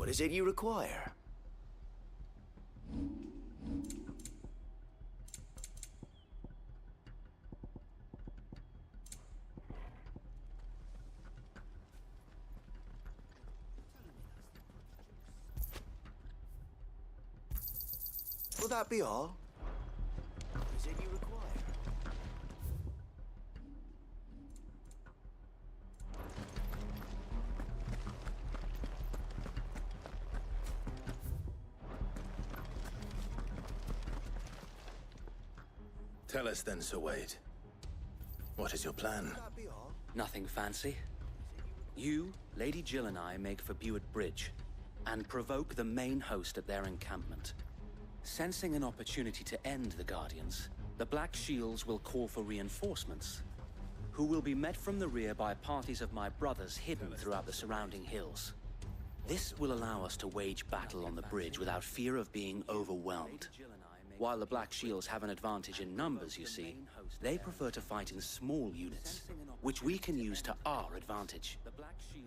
What is it you require? Will that be all? What is it you require? Tell us then, Sir Wade. What is your plan? Will that be all? Nothing fancy. You, Lady Jill and I make for Buett Bridge and provoke the main host at their encampment. Sensing an opportunity to end the Guardians, the Black Shields will call for reinforcements, who will be met from the rear by parties of my brothers hidden throughout the surrounding hills. This will allow us to wage battle on the bridge without fear of being overwhelmed. While the Black Shields have an advantage in numbers, you see, they prefer to fight in small units, which we can use to our advantage.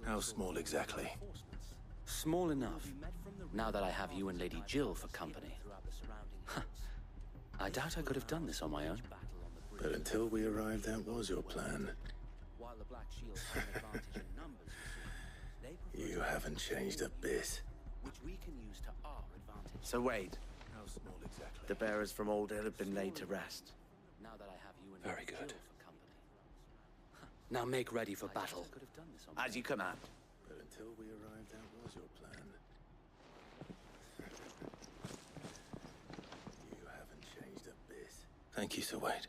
How small exactly? Small enough, now that I have you and Lady Jill for company. I doubt I could have done this on my own. But until we arrived, that was your plan. While the Black Shields have an advantage in numbers, you see, they prefer You haven't changed a bit. which we can use to our advantage. So Wade, How small exactly? the bearers from Old Hill have been laid to rest. Now that I have you and Very Lady good. Jill for company. Now make ready for battle. As you command. But until we arrived, that was your plan. You haven't changed a bit. Thank you, Sir Wade.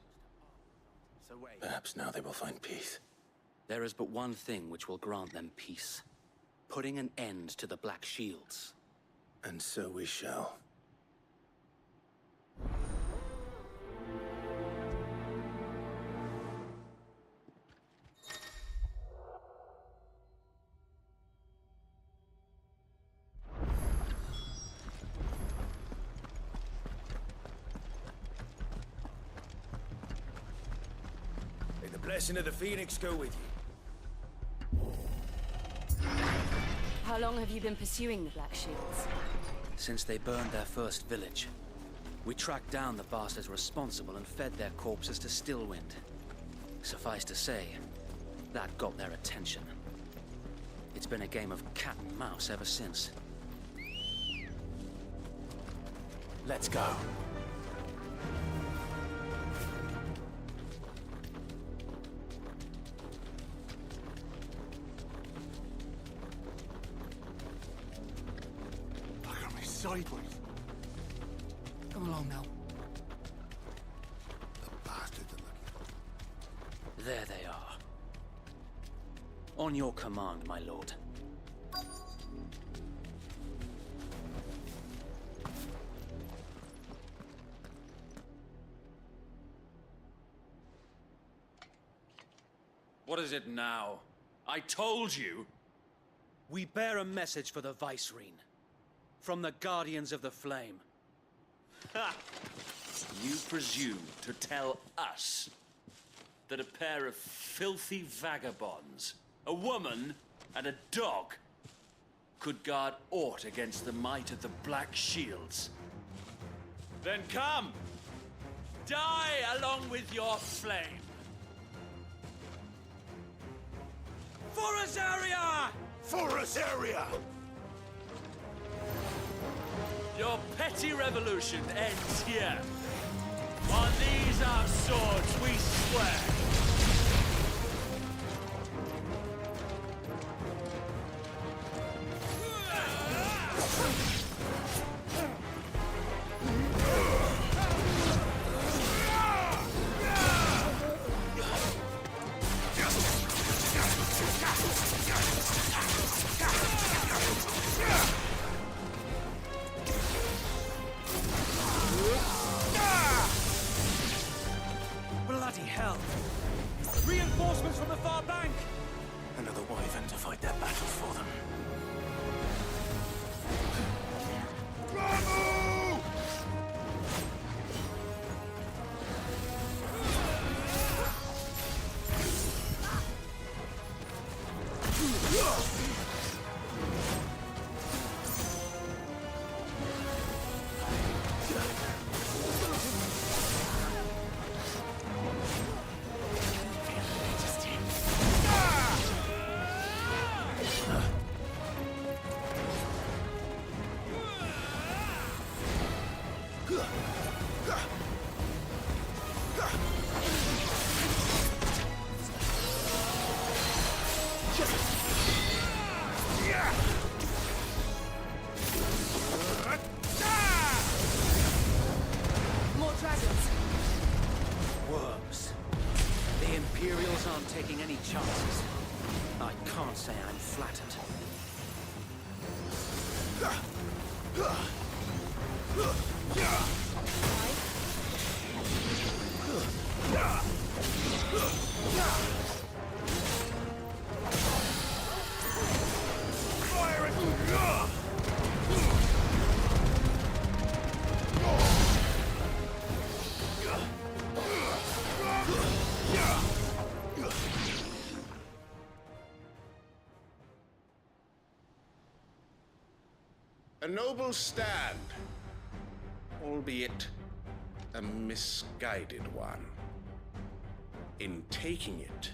So Wade, Perhaps now they will find peace. There is but one thing which will grant them peace. Putting an end to the Black Shields. And so we shall. May the blessing of the Phoenix go with you. How long have you been pursuing the Black Shields? Since they burned their first village, we tracked down the bastards responsible and fed their corpses to Stillwind. Suffice to say, that got their attention. It's been a game of cat and mouse ever since. Let's go. Look at me sideways. Come along now. The bastards are looking. There they are. On your command, my lord. What is it now? I told you! We bear a message for the Vicereine. From the Guardians of the Flame. Ha! You presume to tell us that a pair of filthy vagabonds, a woman and a dog, could guard aught against the might of the Black Shields? Then come! Die along with your flame! For Azaria! For Azaria! Your petty revolution ends here. On these our swords we swear. Bloody hell! A noble stand, albeit a misguided one. In taking it,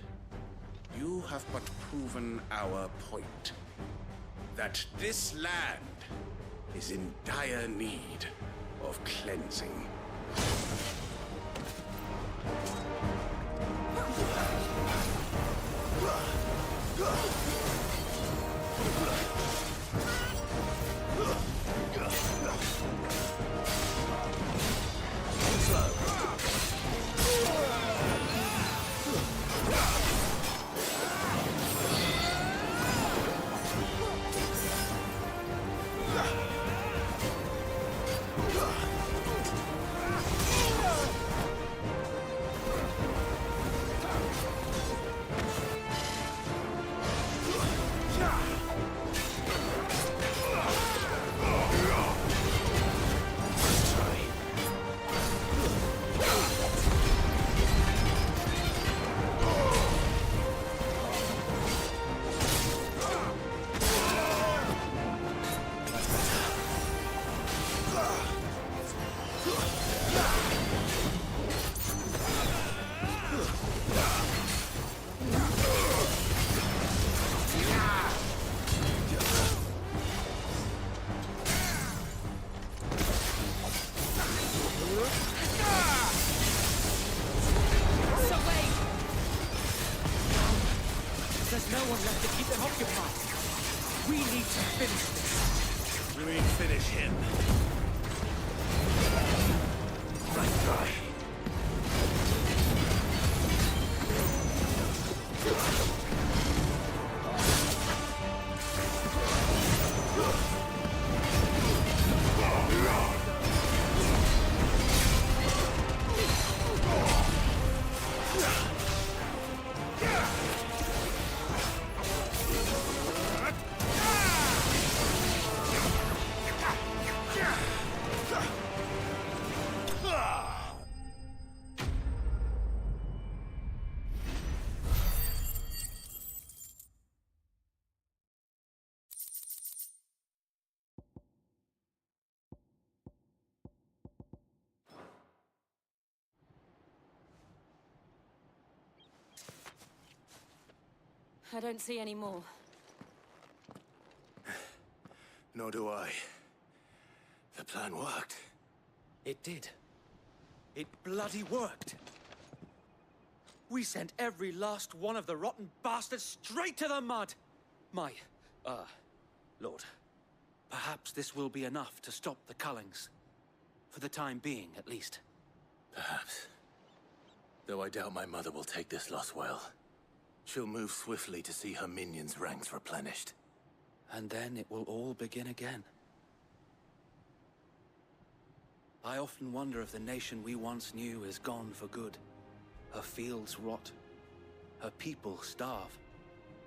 you have but proven our point. That this land is in dire need of cleansing. There's no one left to keep them occupied. We need to finish this. You mean finish him? Right. I don't see any more. Nor do I. The plan worked. It did. It bloody worked. We sent every last one of the rotten bastards straight to the mud! My, Lord, perhaps this will be enough to stop the Cullings. For the time being, at least. Perhaps. Though I doubt my mother will take this loss well. She'll move swiftly to see her minions' ranks replenished. And then it will all begin again. I often wonder if the nation we once knew is gone for good. Her fields rot. Her people starve.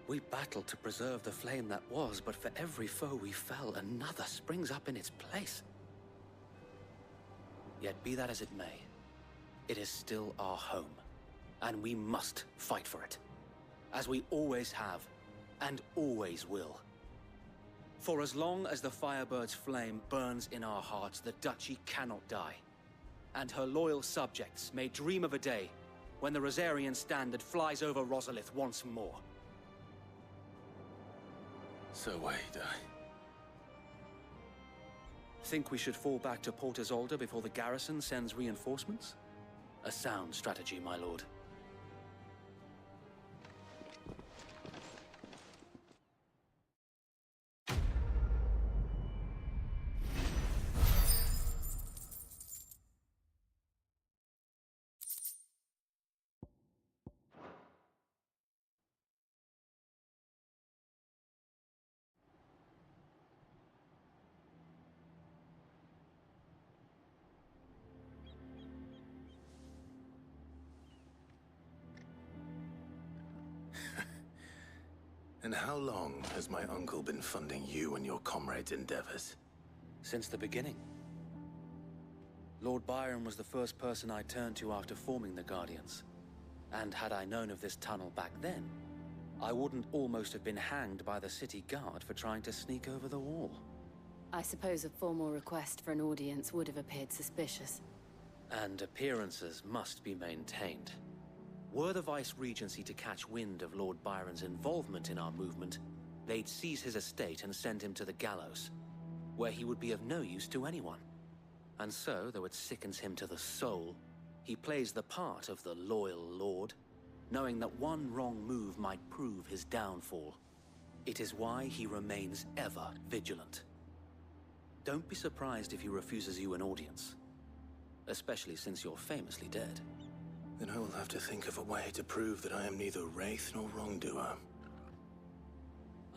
We battled to preserve the flame that was, but for every foe we fell, another springs up in its place. Yet be that as it may, it is still our home, and we must fight for it. As we always have, and always will. For as long as the Firebird's flame burns in our hearts, the Duchy cannot die. And her loyal subjects may dream of a day when the Rosarian standard flies over Rosalith once more. So wait, Think we should fall back to Port Isolde before the garrison sends reinforcements? A sound strategy, my lord. And how long has my uncle been funding you and your comrades' endeavors? Since the beginning. Lord Byron was the first person I turned to after forming the Guardians. And had I known of this tunnel back then, I wouldn't almost have been hanged by the city guard for trying to sneak over the wall. I suppose a formal request for an audience would have appeared suspicious. And appearances must be maintained. Were the Vice-Regency to catch wind of Lord Byron's involvement in our movement, they'd seize his estate and send him to the gallows, where he would be of no use to anyone. And so, though it sickens him to the soul, he plays the part of the loyal lord, knowing that one wrong move might prove his downfall. It is why he remains ever vigilant. Don't be surprised if he refuses you an audience, especially since you're famously dead. Then I will have to think of a way to prove that I am neither wraith nor wrongdoer.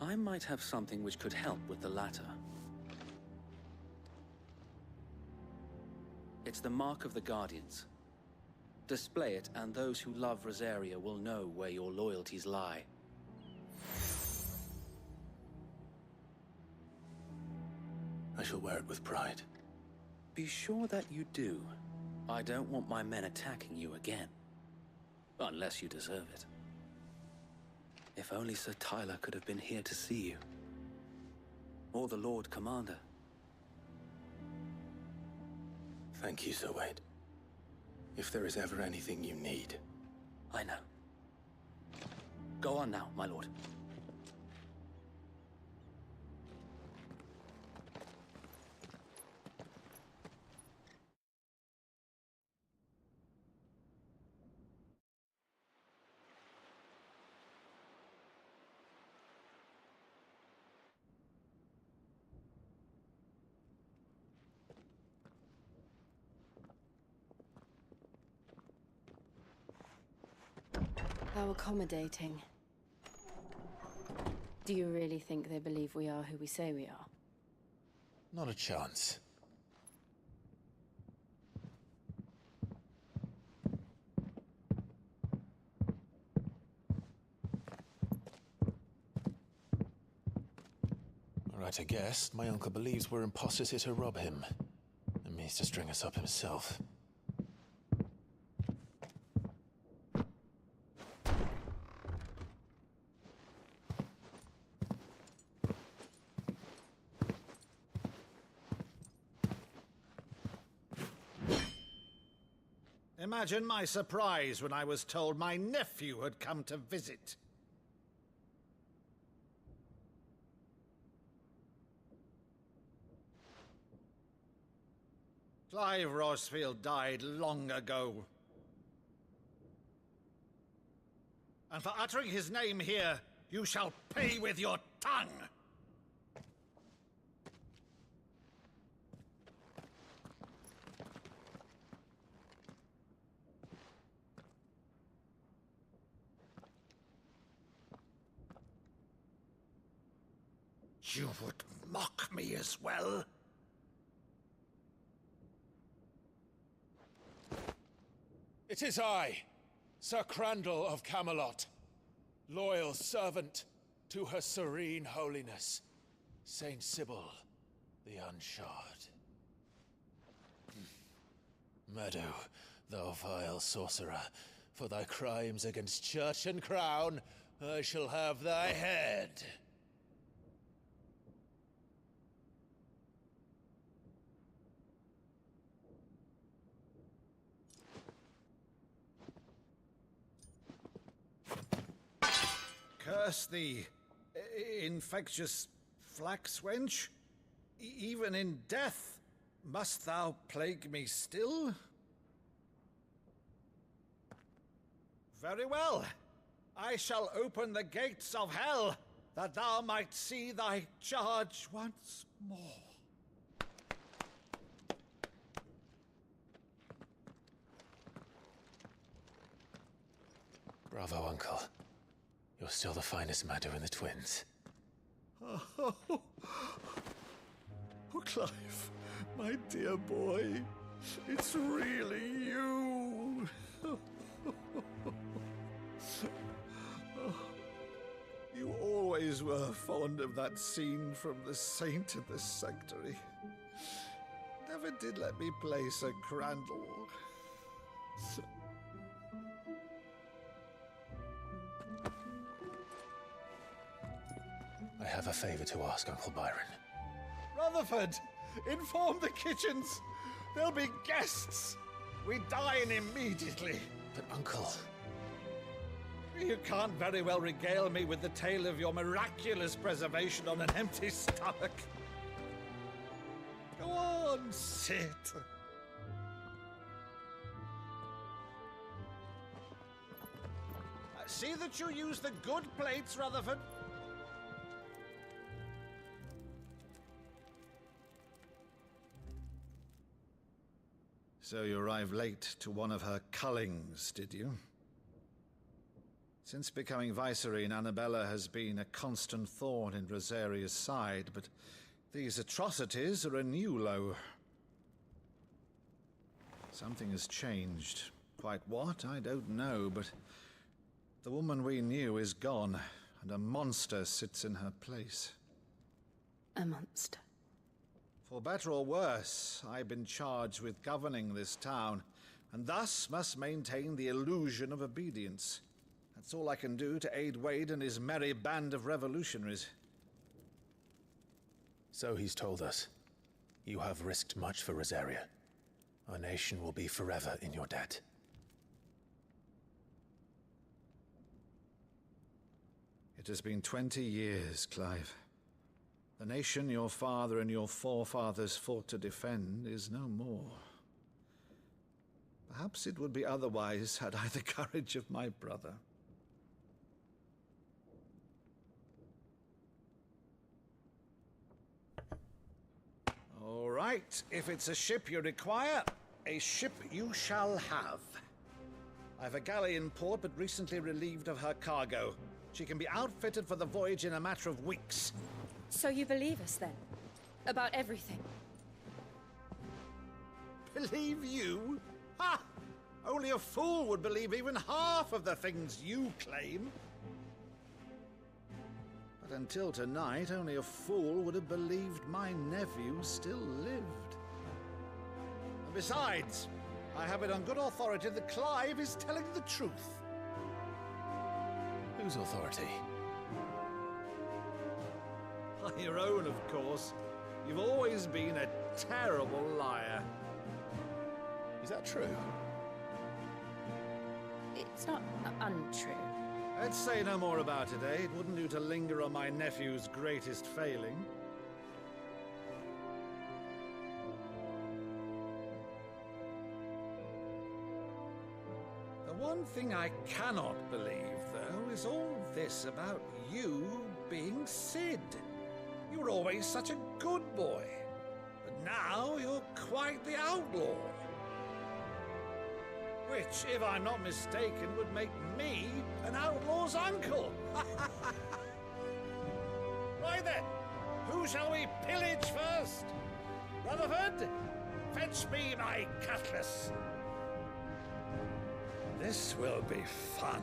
I might have something which could help with the latter. It's the mark of the Guardians. Display it, and those who love Rosaria will know where your loyalties lie. I shall wear it with pride. Be sure that you do. I don't want my men attacking you again. Unless you deserve it. If only Sir Tyler could have been here to see you. Or the Lord Commander. Thank you, Sir Wade. If there is ever anything you need. I know. Go on now, my lord. How accommodating. Do you really think they believe we are who we say we are? Not a chance. Right, I guess. My uncle believes we're imposters here to rob him. And means to string us up himself. Imagine my surprise when I was told my nephew had come to visit. Clive Rosfield died long ago. And for uttering his name here, you shall pay with your tongue! You would mock me as well? It is I, Sir Crandall of Camelot, loyal servant to Her Serene Holiness, Saint Sybil the Unshod. Meadow, thou vile sorcerer, for thy crimes against church and crown, I shall have thy head. Curse thee, infectious flax wench. Even in death, must thou plague me still? Very well. I shall open the gates of hell, that thou might see thy charge once more. Bravo, Uncle. You're still the finest Maddo in the twins. Oh, Clive, my dear boy, it's really you. You always were fond of that scene from The Saint in the Sanctuary. Never did let me play Sir Crandall. I have a favor to ask, Uncle Byron. Rutherford, inform the kitchens. There'll be guests. We dine immediately. But, Uncle... You can't very well regale me with the tale of your miraculous preservation on an empty stomach. Go on, sit. See that you use the good plates, Rutherford. So you arrived late to one of her cullings, did you? Since becoming Vicereine, Annabella has been a constant thorn in Rosaria's side, but these atrocities are a new low. Something has changed. Quite what, I don't know, but the woman we knew is gone, and a monster sits in her place. A monster. For better or worse, I've been charged with governing this town, and thus must maintain the illusion of obedience. That's all I can do to aid Wade and his merry band of revolutionaries. So he's told us. You have risked much for Rosaria. Our nation will be forever in your debt. It has been 20 years, Clive. The nation your father and your forefathers fought to defend is no more. Perhaps it would be otherwise had I the courage of my brother. All right, if it's a ship you require, a ship you shall have. I've a galley in port, but recently relieved of her cargo. She can be outfitted for the voyage in a matter of weeks. So you believe us, then? About everything? Believe you? Ha! Only a fool would believe even half of the things you claim. But until tonight, only a fool would have believed my nephew still lived. And besides, I have it on good authority that Clive is telling the truth. Whose authority? By your own, of course. You've always been a terrible liar. Is that true? It's not untrue. Let's say no more about it, eh? It wouldn't do to linger on my nephew's greatest failing. The one thing I cannot believe, though, is all this about you being Sid. You were always such a good boy, but now you're quite the outlaw. Which, if I'm not mistaken, would make me an outlaw's uncle. Right then, who shall we pillage first? Rutherford, fetch me my cutlass. This will be fun.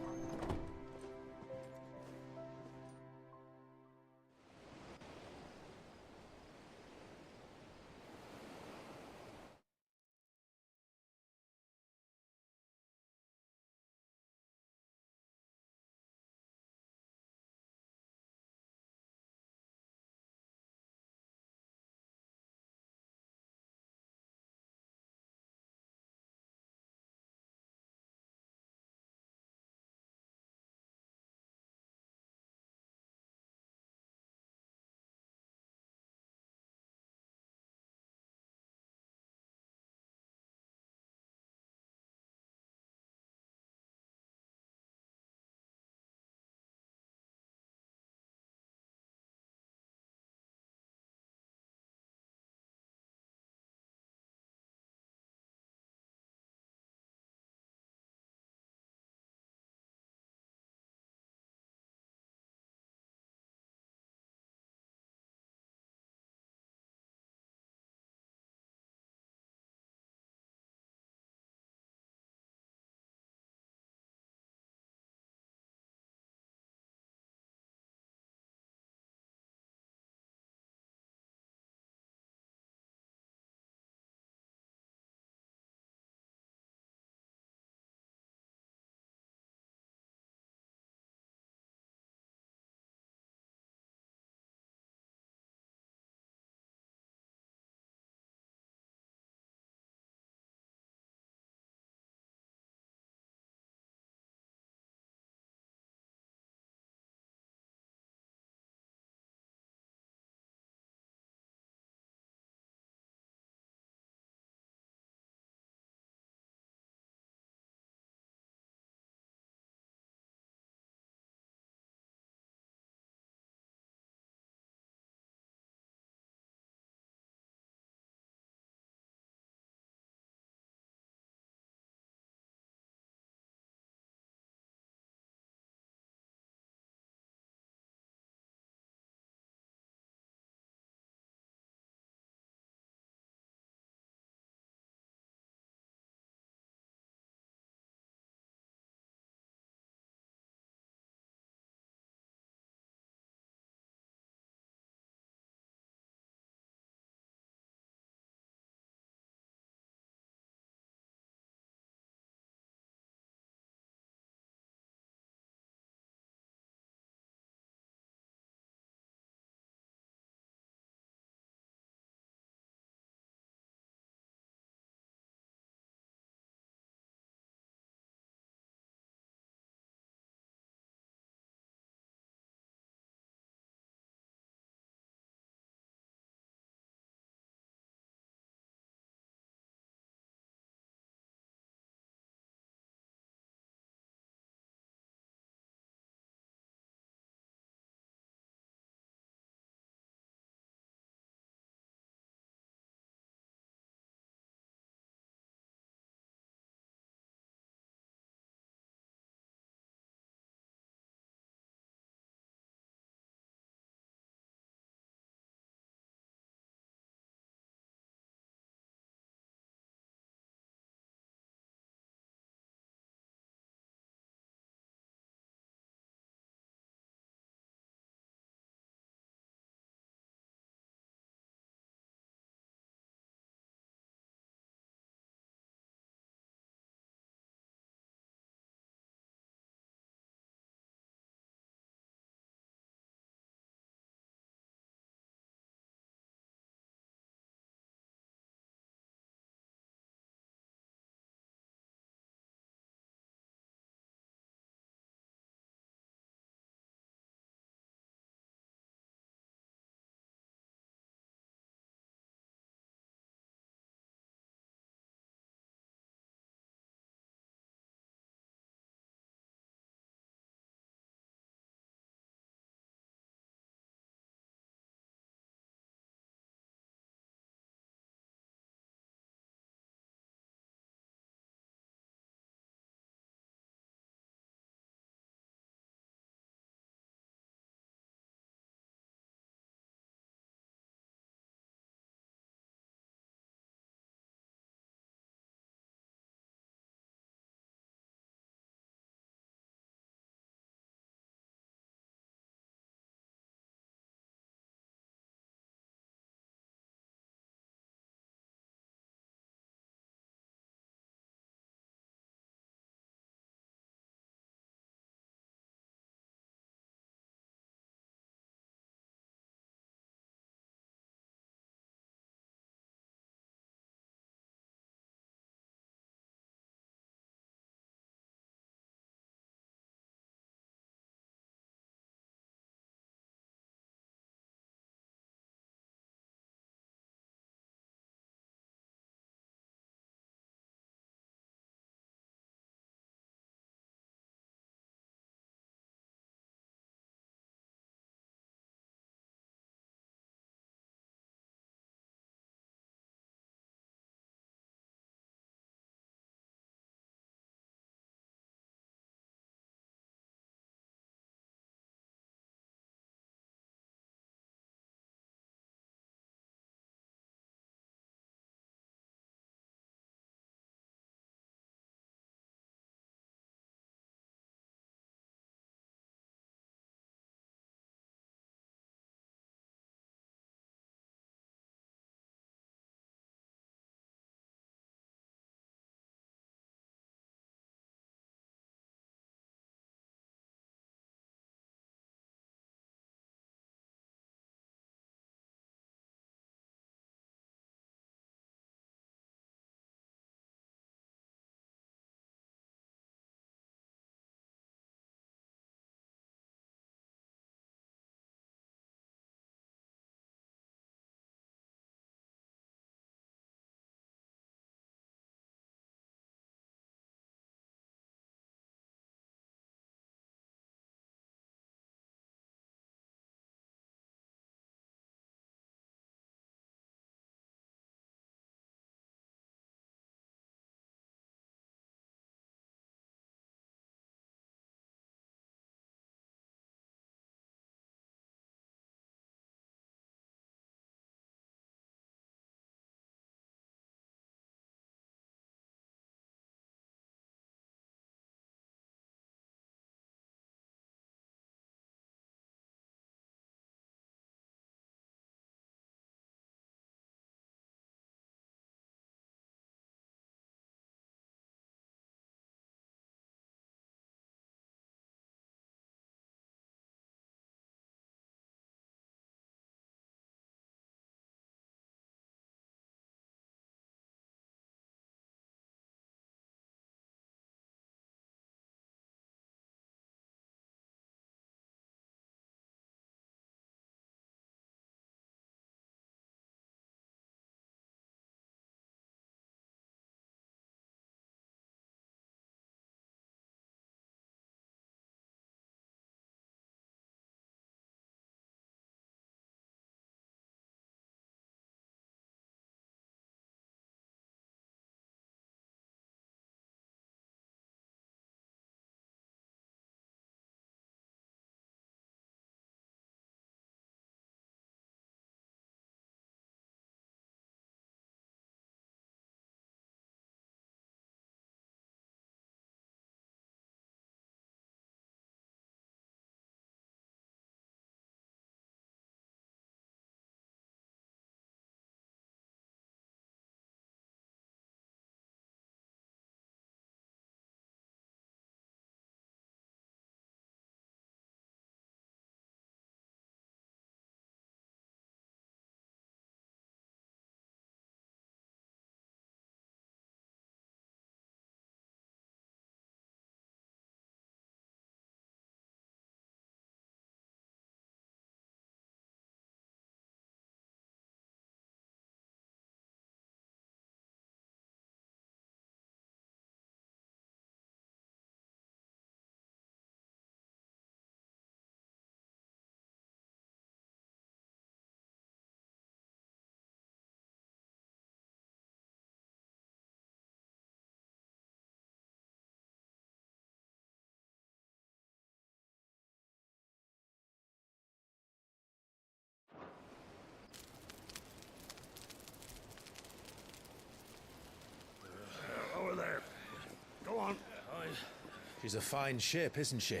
a fine ship, isn't she?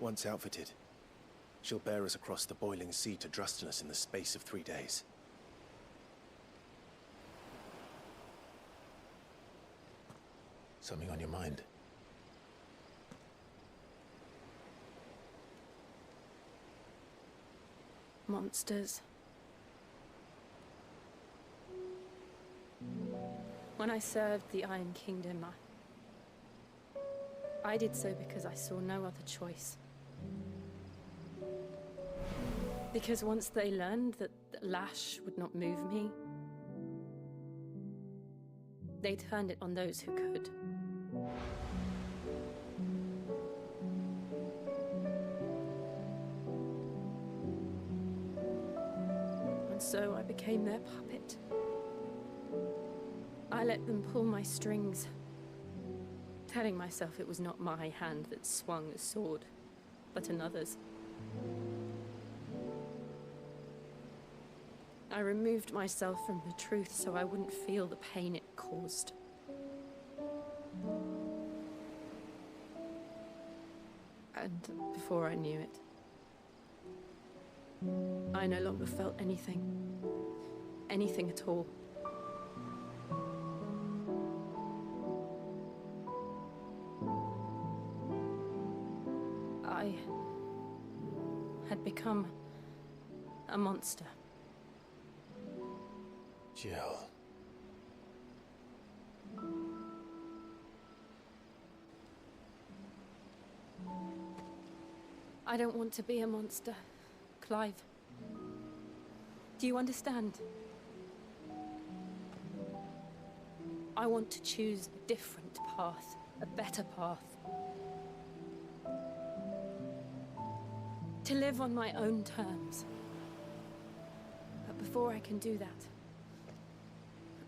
Once outfitted, she'll bear us across the boiling sea to Drustinus in the space of 3 days. Something on your mind? Monsters. When I served the Iron Kingdom, I did so because I saw no other choice. Because once they learned that the lash would not move me, they turned it on those who could. And so I became their puppet. I let them pull my strings, telling myself it was not my hand that swung the sword, but another's. I removed myself from the truth so I wouldn't feel the pain it caused. And before I knew it, I no longer felt anything. Anything at all. I had become a monster. Jill. I don't want to be a monster, Clive. Do you understand? I want to choose a different path, a better path. To live on my own terms. But before I can do that,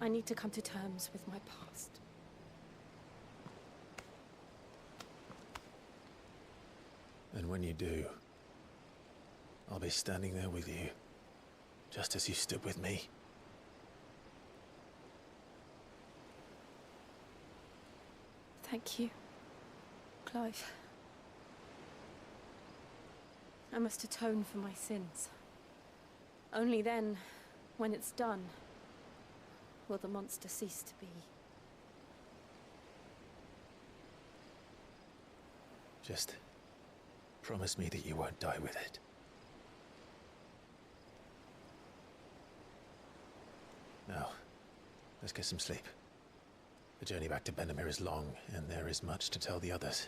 I need to come to terms with my past. And when you do, I'll be standing there with you, just as you stood with me. Thank you, Clive. I must atone for my sins. Only then, when it's done, will the monster cease to be. Just promise me that you won't die with it. Now, let's get some sleep. The journey back to Benamir is long, and there is much to tell the others.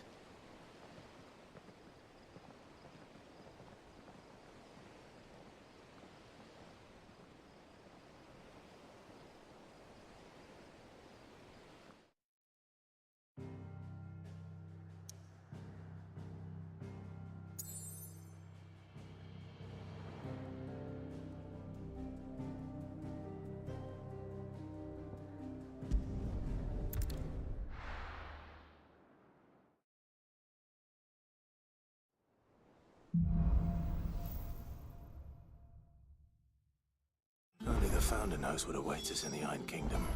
Only the Founder knows what awaits us in the Iron Kingdom.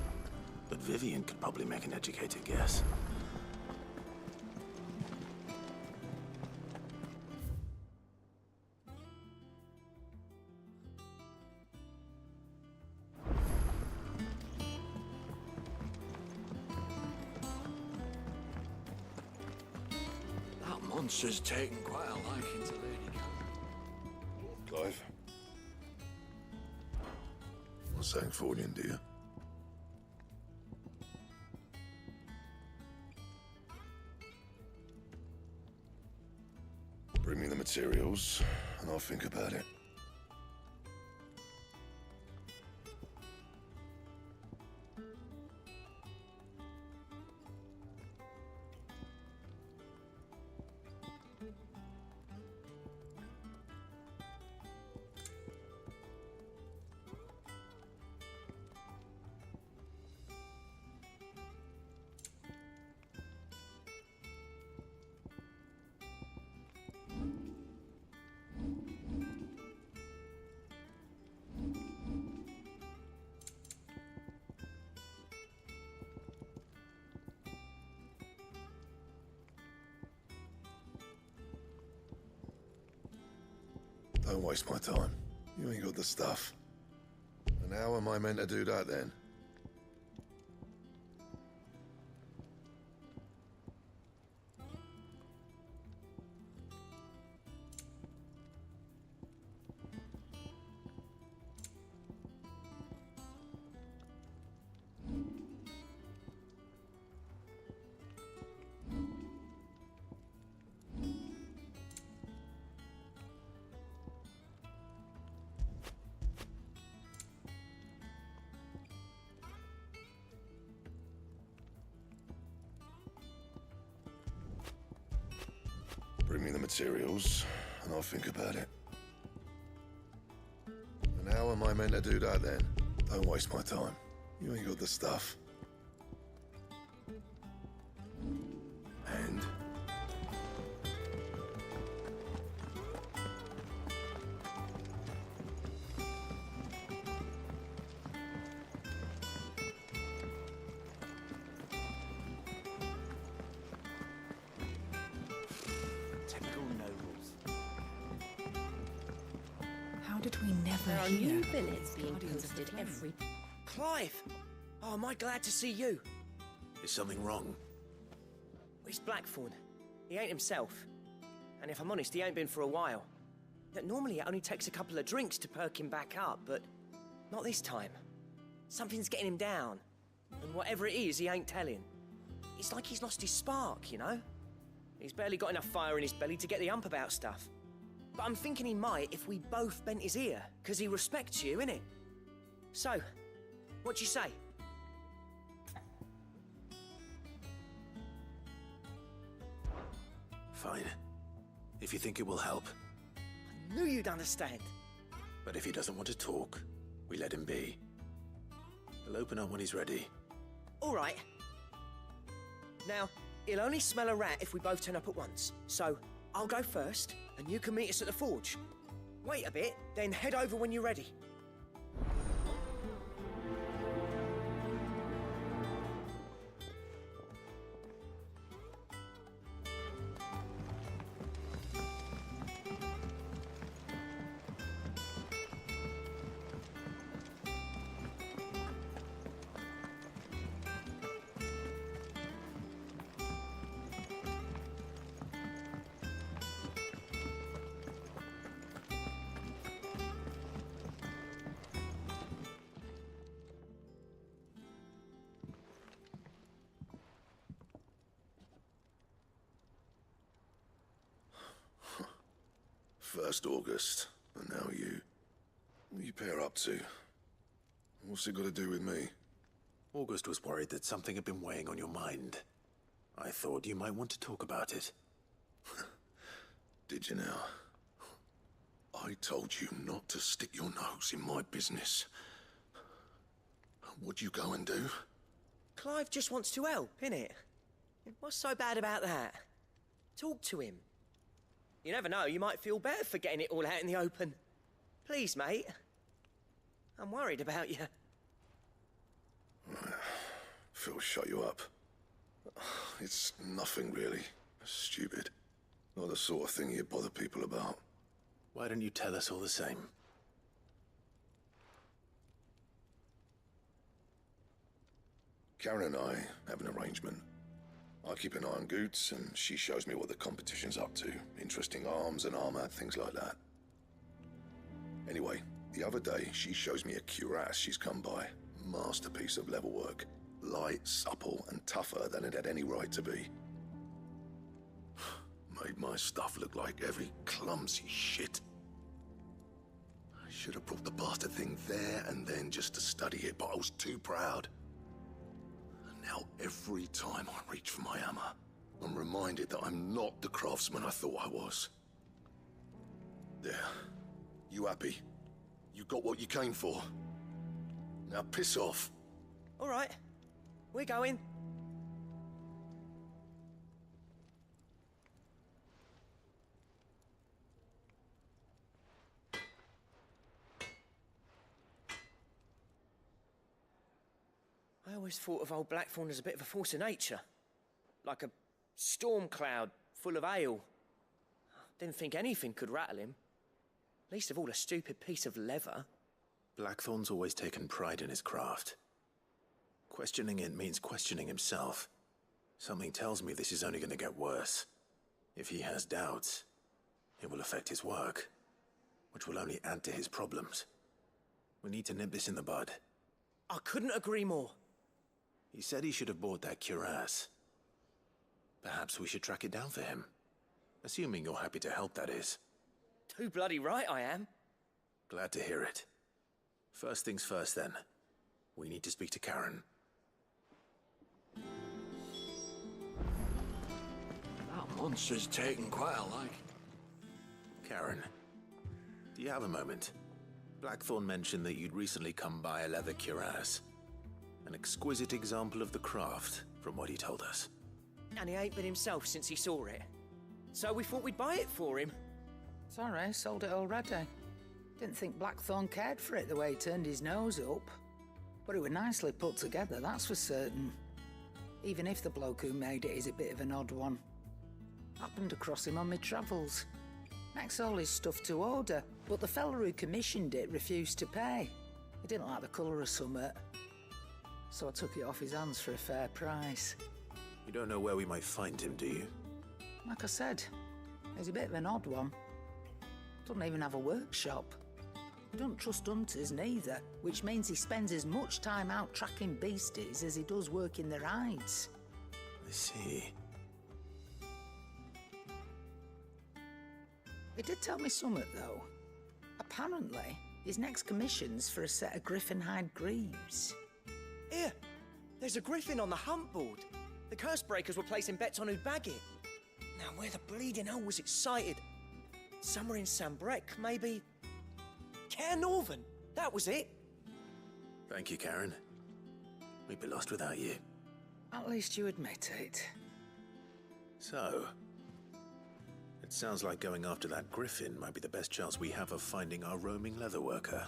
But Vivian could probably make an educated guess. That monster's taken quite a liking to Lady Cat. Clive? What's Sancfordian, do you? Bring me the materials, and I'll think about it. Don't waste my time. You ain't got the stuff. And how am I meant to do that then? Bring me the materials, and I'll think about it. And how am I meant to do that then? Don't waste my time. You ain't got the stuff. And? How did we never There are hear? new billets being posted every... Clive! Oh, am I glad to see you? Is something wrong? It's Blackthorn. He ain't himself. And if I'm honest, he ain't been for a while. Yet normally it only takes a couple of drinks to perk him back up, but not this time. Something's getting him down. And whatever it is, he ain't telling. It's like he's lost his spark, you know? He's barely got enough fire in his belly to get the ump about stuff. But I'm thinking he might if we both bent his ear, because he respects you, innit? So, what do you say? Fine. If you think it will help. I knew you'd understand. But if he doesn't want to talk, we let him be. He'll open up when he's ready. All right. Now, he'll only smell a rat if we both turn up at once. So, I'll go first, and you can meet us at the forge. Wait a bit, then head over when you're ready. First August, and now you. What are you pair up to? What's it got to do with me? August was worried that something had been weighing on your mind. I thought you might want to talk about it. Did you now? I told you not to stick your nose in my business. What'd you go and do? Clive just wants to help, innit? What's so bad about that? Talk to him. You never know, you might feel better for getting it all out in the open. Please, mate. I'm worried about you. Phil, shut you up. It's nothing really. Stupid. Not the sort of thing you bother people about. Why don't you tell us all the same? Karen and I have an arrangement. I keep an eye on Goots, and she shows me what the competition's up to. Interesting arms and armor, things like that. Anyway, the other day, she shows me a cuirass she's come by. Masterpiece of level work. Light, supple, and tougher than it had any right to be. Made my stuff look like heavy, clumsy shit. I should have brought the bastard thing there and then just to study it, but I was too proud. Now, every time I reach for my hammer, I'm reminded that I'm not the craftsman I thought I was. There. You happy? You got what you came for? Now piss off. All right. We're going. I always thought of old Blackthorn as a bit of a force of nature. Like a storm cloud full of ale. Didn't think anything could rattle him. Least of all a stupid piece of leather. Blackthorn's always taken pride in his craft. Questioning it means questioning himself. Something tells me this is only going to get worse. If he has doubts, it will affect his work, which will only add to his problems. We need to nip this in the bud. I couldn't agree more. He said he should have bought that cuirass. Perhaps we should track it down for him. Assuming you're happy to help, that is. Too bloody right I am. Glad to hear it. First things first, then. We need to speak to Karen. That monster's taken quite a liking. Karen, do you have a moment? Blackthorn mentioned that you'd recently come by a leather cuirass. An exquisite example of the craft, from what he told us. And he ain't been himself since he saw it. So we thought we'd buy it for him. Sorry, sold it already. Didn't think Blackthorn cared for it the way he turned his nose up. But it was nicely put together, that's for certain. Even if the bloke who made it is a bit of an odd one. Happened across him on my travels. Makes all his stuff to order, but the fella who commissioned it refused to pay. He didn't like the colour of summit. So I took it off his hands for a fair price. You don't know where we might find him, do you? Like I said, he's a bit of an odd one. Doesn't even have a workshop. He don't trust hunters neither, which means he spends as much time out tracking beasties as he does working their hides. I see. He did tell me something, though. Apparently, his next commission's for a set of griffin hide greaves. Here, there's a griffin on the hunt board. The curse breakers were placing bets on who'd bag it. Now, where the bleeding hell was it sighted? Somewhere in Sambrec, maybe? Care Northern, that was it. Thank you, Karen. We'd be lost without you. At least you admit it. So, it sounds like going after that griffin might be the best chance we have of finding our roaming leatherworker.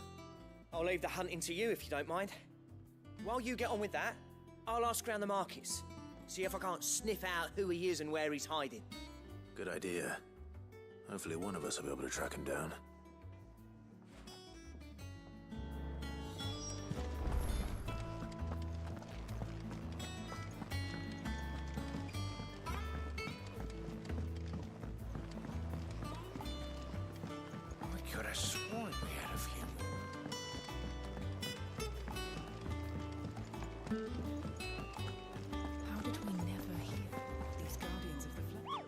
I'll leave the hunting to you if you don't mind. While you get on with that, I'll ask around the markets. See if I can't sniff out who he is and where he's hiding. Good idea. Hopefully one of us will be able to track him down. We could have sworn we had a few more. How did we never hear these guardians of the flood?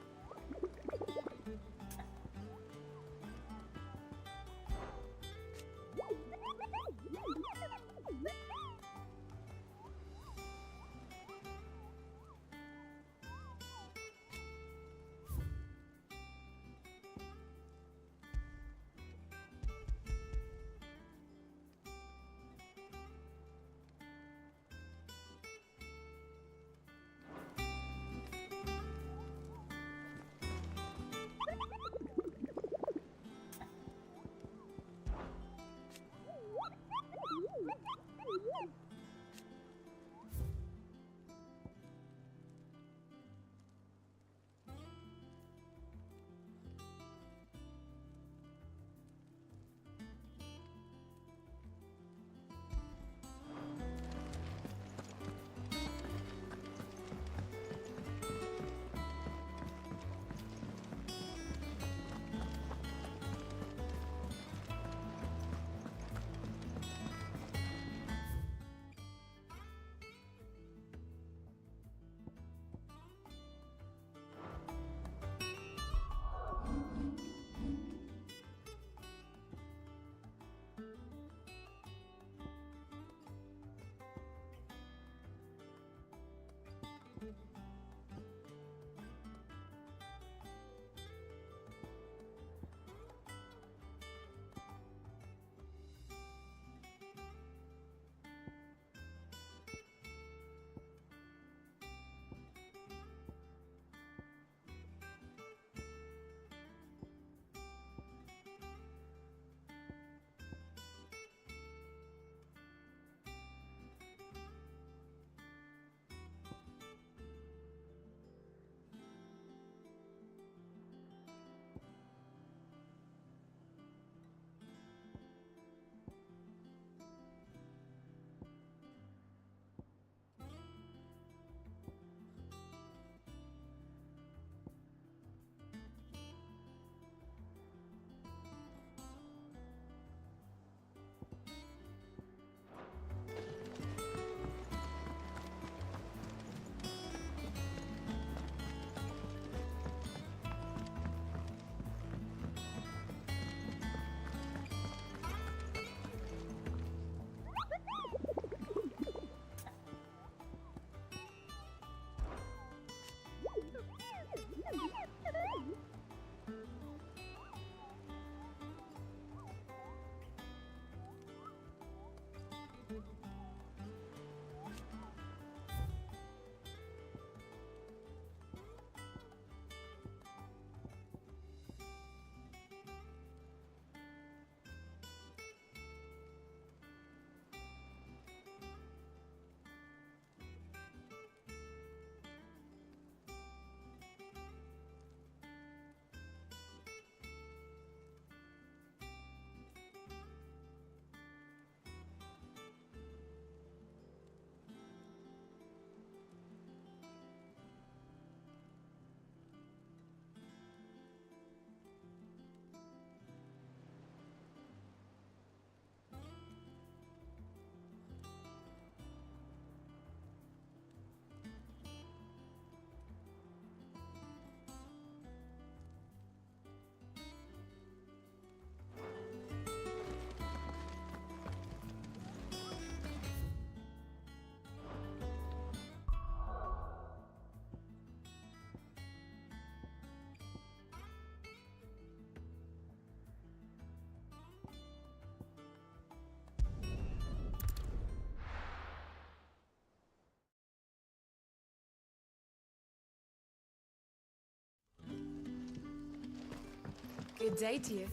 Good day to you.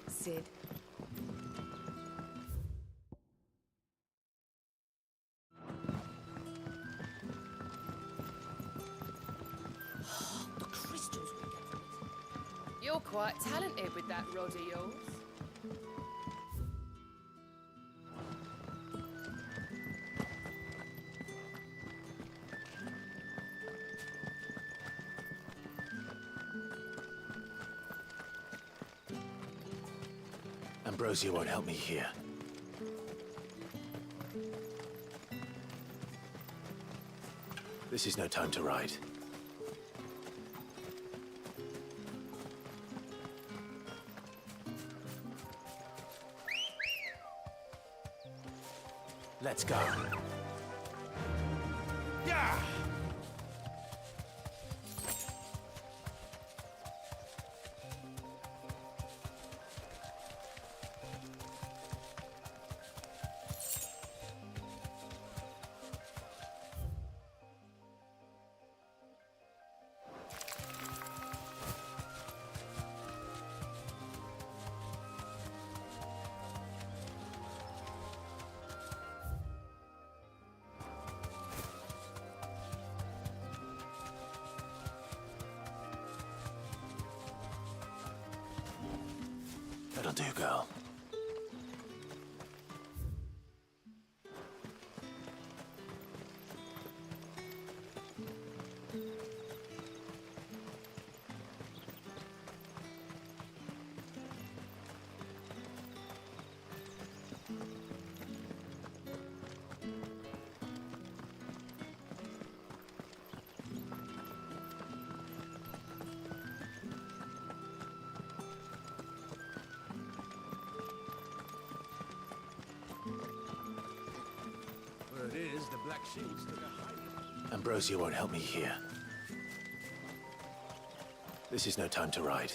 Sid. The crystals we get from it. You're quite talented with that rod of yours. Ambrosia won't help me here. This is no time to ride. Let's go. Yeah! That'll do, girl. Ambrosia won't help me here. This is no time to ride.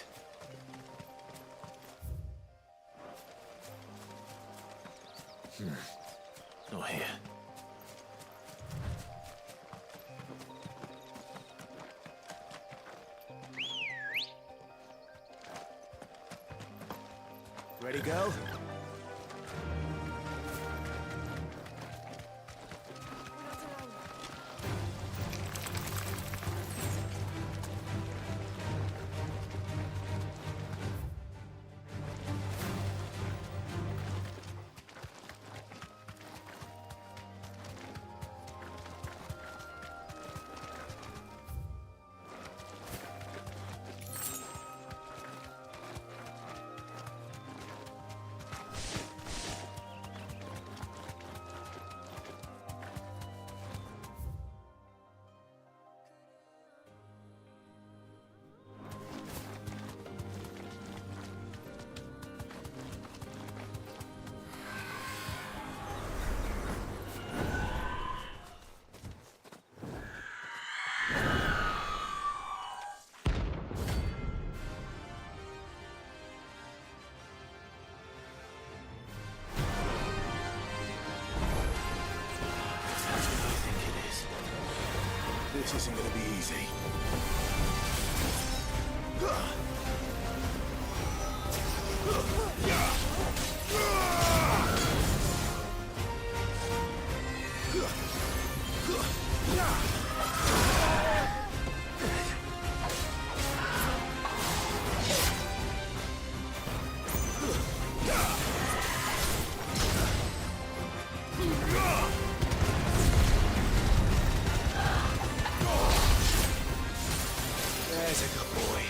Not here. Ready, girl? This isn't gonna be easy. There's a good boy.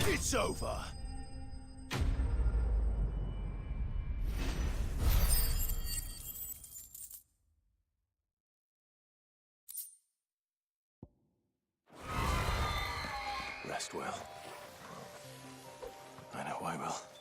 It's over. Rest well. I know I will.